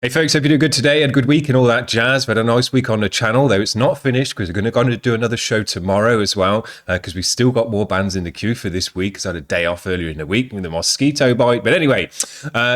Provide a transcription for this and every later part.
Hey folks, hope you do good today and good week and all that jazz. We had a nice week on the channel, though it's not finished because we're going to do another show tomorrow as well, because we've still got more bands in the queue for this week because I had a day off earlier in the week with the mosquito bite. But anyway,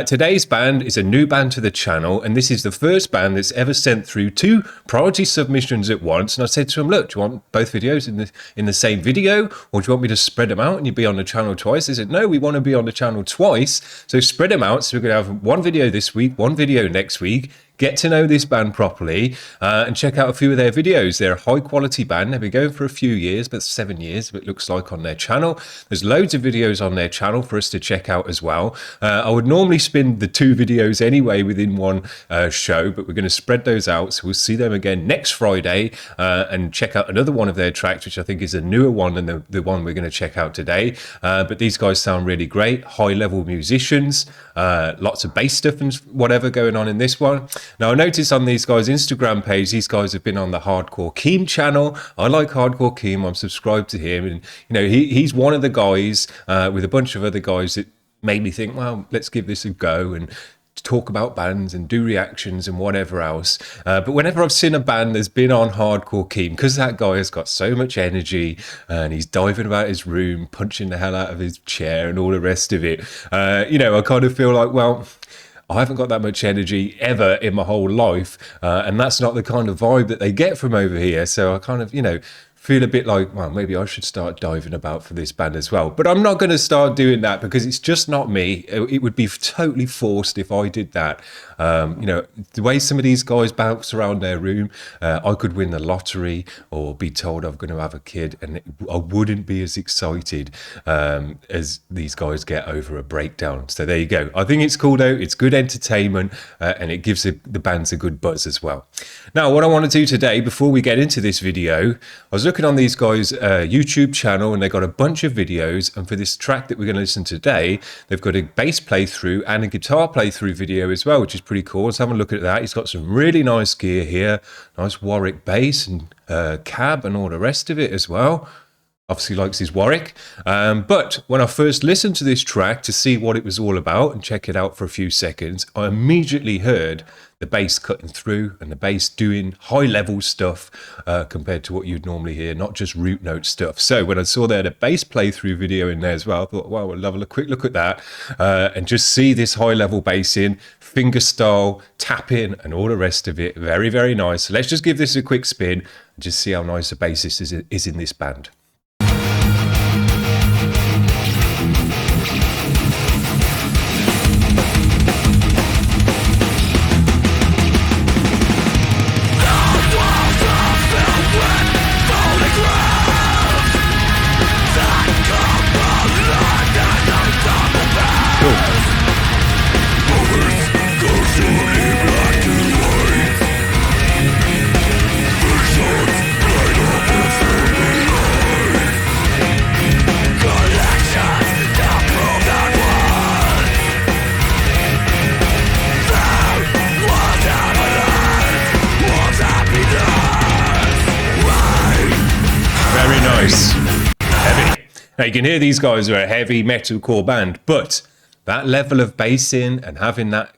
today's band is a new band to the channel, and this is the first band that's ever sent through 2 priority submissions at once. And I said to them, look, do you want both videos in the same video, or do you want me to spread them out and you'd be on the channel twice? They said, no, we want to be on the channel twice. So spread them out. So we're going to have one video this week, one video next week. Get to know this band properly and check out a few of their videos. They're a high quality band. They've been going for a few years, but 7 years, it looks like, on their channel. There's loads of videos on their channel for us to check out as well. I would normally spin the 2 videos anyway within one show, but we're going to spread those out. So we'll see them again next Friday and check out another one of their tracks, which I think is a newer one than the one we're going to check out today. But these guys sound really great, high level musicians, lots of bass stuff and whatever going on in this one. Now, I noticed on these guys' Instagram page, these guys have been on the Hardcore Keem channel. I like Hardcore Keem. I'm subscribed to him. And, you know, he's one of the guys with a bunch of other guys that made me think, well, let's give this a go and talk about bands and do reactions and whatever else. But whenever I've seen a band that's been on Hardcore Keem, because that guy has got so much energy and he's diving about his room, punching the hell out of his chair and all the rest of it, you know, I kind of feel like, well, I haven't got that much energy ever in my whole life, and that's not the kind of vibe that they get from over here. So I kind of, you know, feel a bit like, well, maybe I should start diving about for this band as well. But I'm not going to start doing that because it's just not me. It would be totally forced if I did that. You know, the way some of these guys bounce around their room, I could win the lottery or be told I'm going to have a kid, and I wouldn't be as excited as these guys get over a breakdown. So there you go. I think it's cool though. It's good entertainment, and it gives the bands a good buzz as well. Now, what I want to do today, before we get into this video, I was looking on these guys' YouTube channel, and they got a bunch of videos. And for this track that we're going to listen to today, they've got a bass playthrough and a guitar playthrough video as well, which is pretty cool. Let's have a look at that. He's got some really nice gear here, nice Warwick bass and cab and all the rest of it as well. Obviously likes his Warwick. But when I first listened to this track to see what it was all about and check it out for a few seconds, I immediately heard the bass cutting through and the bass doing high level stuff compared to what you'd normally hear, not just root note stuff. So when I saw there the bass playthrough video in there as well, I thought, wow, we'll have a quick look at that and just see this high level bass in, finger style, tapping and all the rest of it. Very, very nice. So let's just give this a quick spin and just see how nice the bassist is in this band. Heavy. Now you can hear these guys are a heavy metalcore band, but that level of bass in and having that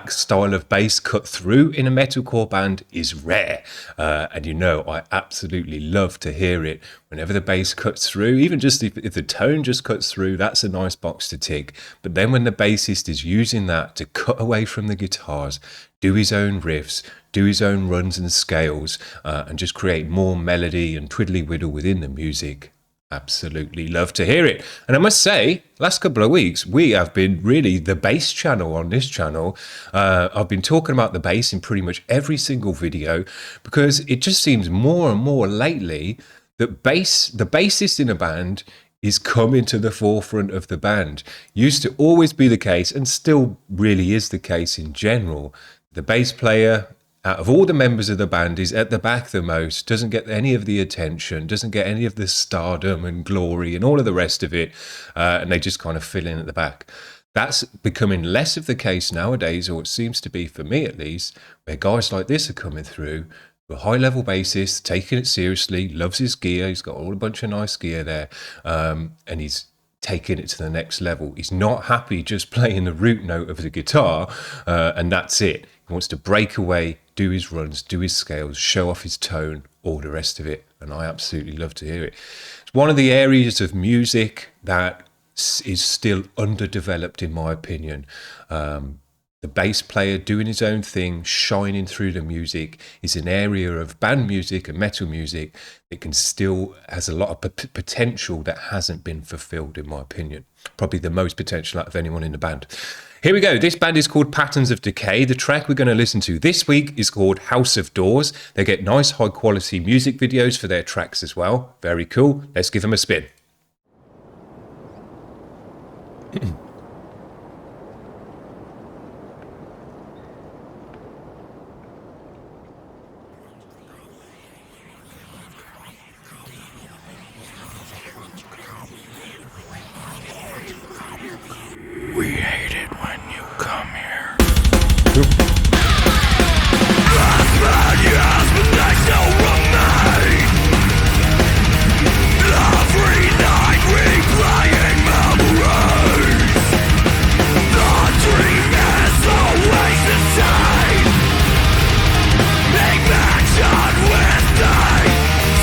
style of bass cut through in a metalcore band is rare. And you know, I absolutely love to hear it whenever the bass cuts through, even just if the tone just cuts through, that's a nice box to tick. But then when the bassist is using that to cut away from the guitars, do his own riffs, do his own runs and scales, and just create more melody and twiddly-widdle within the music, absolutely love to hear it. And I must say, last couple of weeks, we have been really the bass channel on this channel. I've been talking about the bass in pretty much every single video because it just seems more and more lately that the bassist in a band is coming to the forefront of the band. Used to always be the case, and still really is the case in general. The bass player, out of all the members of the band, is at the back the most, doesn't get any of the attention, doesn't get any of the stardom and glory and all of the rest of it, and they just kind of fill in at the back. That's becoming less of the case nowadays, or it seems to be for me at least, where guys like this are coming through, a high-level bassist, taking it seriously, loves his gear, he's got a bunch of nice gear there, and he's taking it to the next level. He's not happy just playing the root note of the guitar and that's it. He wants to break away, do his runs, do his scales, show off his tone, all the rest of it. And I absolutely love to hear it. It's one of the areas of music that is still underdeveloped, in my opinion. The bass player doing his own thing, shining through the music, is an area of band music and metal music that can still has a lot of potential that hasn't been fulfilled, in my opinion. Probably the most potential out of anyone in the band. Here we go. This band is called Patterns of Decay. The track we're going to listen to this week is called House of Doors. They get nice high quality music videos for their tracks as well. Very cool. Let's give them a spin. We hate it when you come here. Yes, but they still remain. Every night replaying memories. The dream is always the same. Imagine with the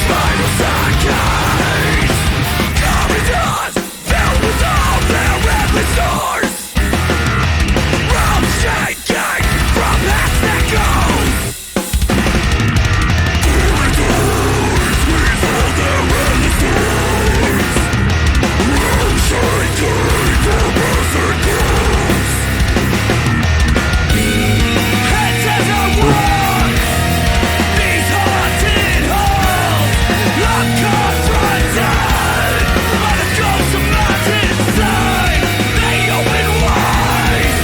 spinal staircase. Corridors filled with all their episodes. Shaking from past echoes. Corridors with all their relatives. Shaking from past echoes. Heads as I walk these haunted halls, I'm confronted by the ghosts of mountain inside. They open wide.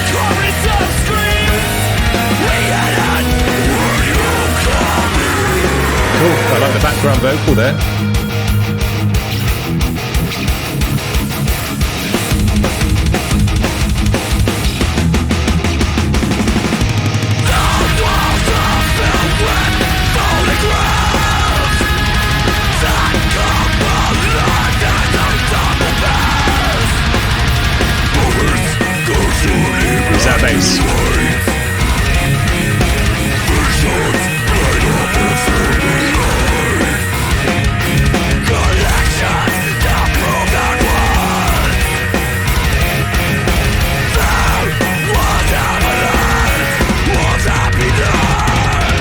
Chorus of screams. We had it. Cool. I like the background vocal there. The walls are filled with photographs that come alive as unstoppable bears. Is that bass?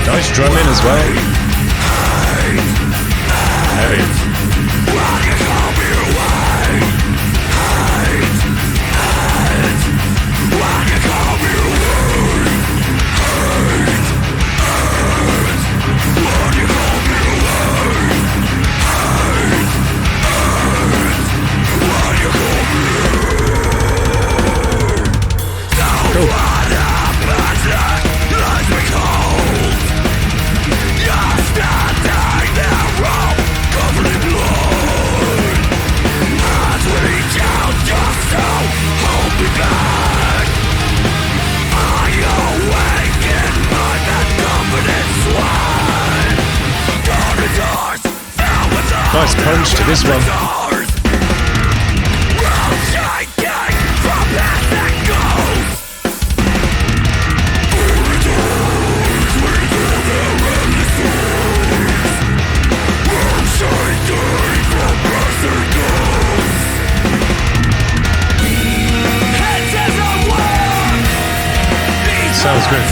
Nice drumming as well. Heavy. Nice punch to this one. Sounds good.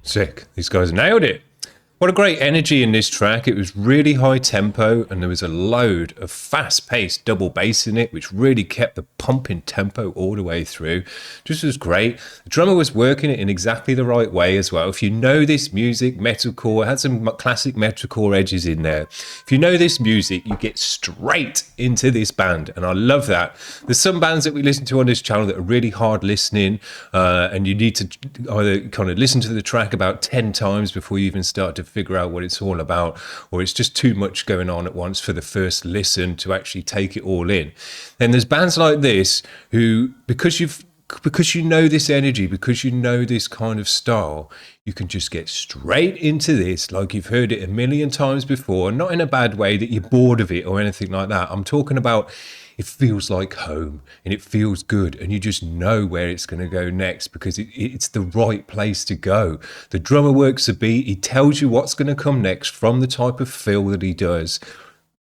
Sick. These guys nailed it. What a great energy in this track. It was really high tempo and there was a load of fast-paced double bass in it, which really kept the pumping tempo all the way through. Just was great. The drummer was working it in exactly the right way as well. If you know this music, metalcore, it had some classic metalcore edges in there. If you know this music, you get straight into this band, and I love that. There's some bands that we listen to on this channel that are really hard listening, and you need to either kind of listen to the track about 10 times before you even start to figure out what it's all about, or it's just too much going on at once for the first listen to actually take it all in. Then there's bands like this who, because you know this energy, because you know this kind of style, you can just get straight into this like you've heard it a million times before, not in a bad way that you're bored of it or anything like that. I'm talking about it feels like home and it feels good, and you just know where it's going to go next because it's the right place to go. The drummer works a beat, he tells you what's going to come next from the type of feel that he does.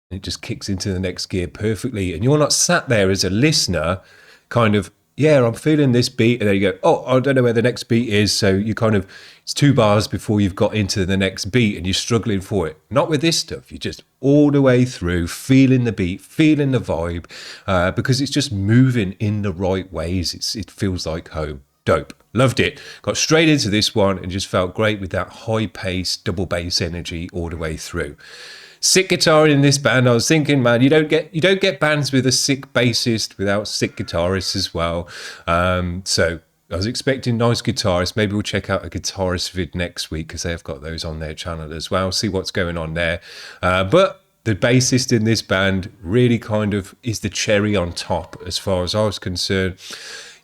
It just kicks into the next gear perfectly, and you're not sat there as a listener kind of, yeah, I'm feeling this beat, and then you go, oh, I don't know where the next beat is, so you kind of, it's 2 bars before you've got into the next beat and you're struggling for it. Not with this stuff. You're just all the way through feeling the beat, feeling the vibe, because it's just moving in the right ways. It feels like home. Dope. Loved it. Got straight into this one and just felt great with that high pace double bass energy all the way through. Sick guitar in this band. I was thinking, man, you don't get bands with a sick bassist without sick guitarists as well. So I was expecting nice guitarists. Maybe we'll check out a guitarist vid next week because they've got those on their channel as well. See what's going on there. But the bassist in this band really kind of is the cherry on top as far as I was concerned.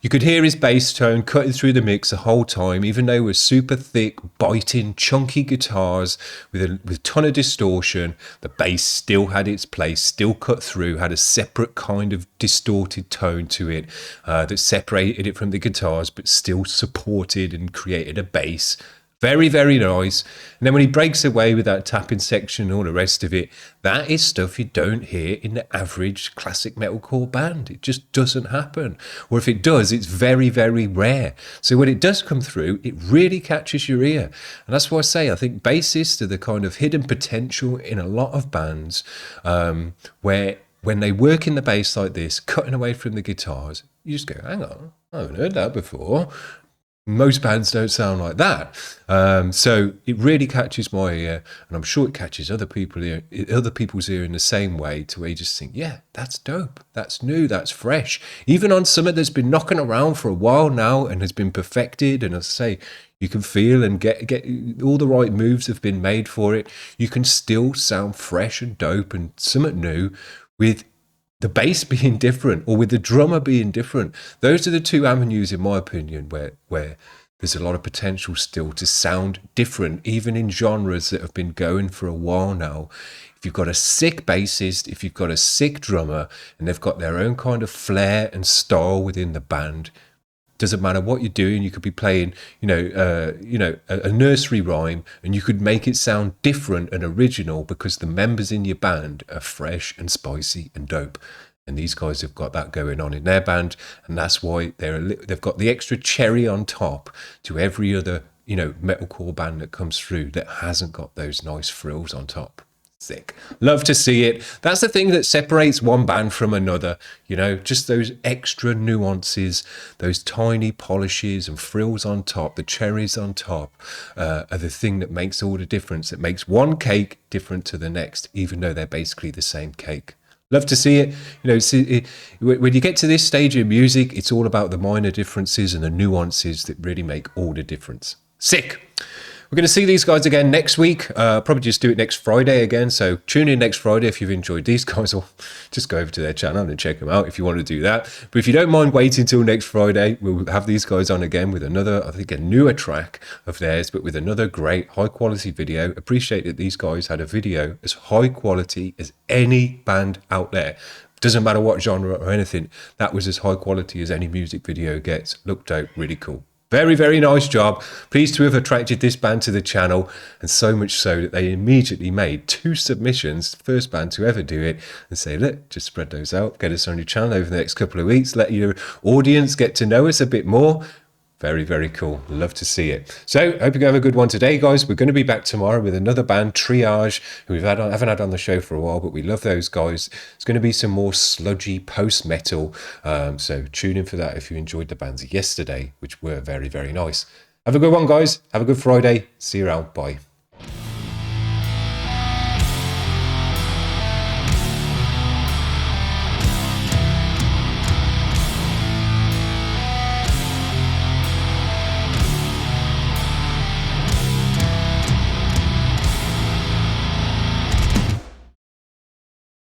You could hear his bass tone cutting through the mix the whole time, even though it was super thick, biting, chunky guitars with a ton of distortion. The bass still had its place, still cut through, had a separate kind of distorted tone to it that separated it from the guitars, but still supported and created a bass. Very, very nice. And then when he breaks away with that tapping section and all the rest of it, that is stuff you don't hear in the average classic metalcore band. It just doesn't happen. Or if it does, it's very, very rare. So when it does come through, it really catches your ear. And that's why I say I think bassists are the kind of hidden potential in a lot of bands where when they work in the bass like this, cutting away from the guitars, you just go, hang on, I haven't heard that before. Most bands don't sound like that, so it really catches my ear, and I'm sure it catches other people's ear in the same way. To where you just think, yeah, that's dope, that's new, that's fresh. Even on something that's been knocking around for a while now and has been perfected, and as I say, you can feel and get all the right moves have been made for it. You can still sound fresh and dope and something new with the bass being different or with the drummer being different. Those are the two avenues, in my opinion, where there's a lot of potential still to sound different, even in genres that have been going for a while now. If you've got a sick bassist, if you've got a sick drummer, and they've got their own kind of flair and style within the band, doesn't matter what you're doing. You could be playing, a nursery rhyme, and you could make it sound different and original because the members in your band are fresh and spicy and dope. And these guys have got that going on in their band, and that's why they've got the extra cherry on top to every other, metalcore band that comes through that hasn't got those nice frills on top. Sick. Love to see it. That's the thing that separates one band from another, just those extra nuances, those tiny polishes and frills on top, the cherries on top are the thing that makes all the difference. That makes one cake different to the next, even though they're basically the same cake. Love to see it. When you get to this stage of music, it's all about the minor differences and the nuances that really make all the difference. Sick. We're going to see these guys again next week. Probably just do it next Friday again. So tune in next Friday if you've enjoyed these guys, or just go over to their channel and check them out if you want to do that. But if you don't mind waiting until next Friday, we'll have these guys on again with another, I think, a newer track of theirs, but with another great high quality video. Appreciate that these guys had a video as high quality as any band out there. Doesn't matter what genre or anything. That was as high quality as any music video gets. Looked dope, really cool. Very, very nice job. Pleased to have attracted this band to the channel, and so much so that they immediately made 2 submissions, first band to ever do it, and say, look, just spread those out, get us on your channel over the next couple of weeks, let your audience get to know us a bit more. Very, very cool. Love to see it. So, hope you have a good one today, guys. We're going to be back tomorrow with another band, Triage, who haven't had on the show for a while, but we love those guys. It's going to be some more sludgy post-metal. So, tune in for that if you enjoyed the bands yesterday, which were very, very nice. Have a good one, guys. Have a good Friday. See you around. Bye.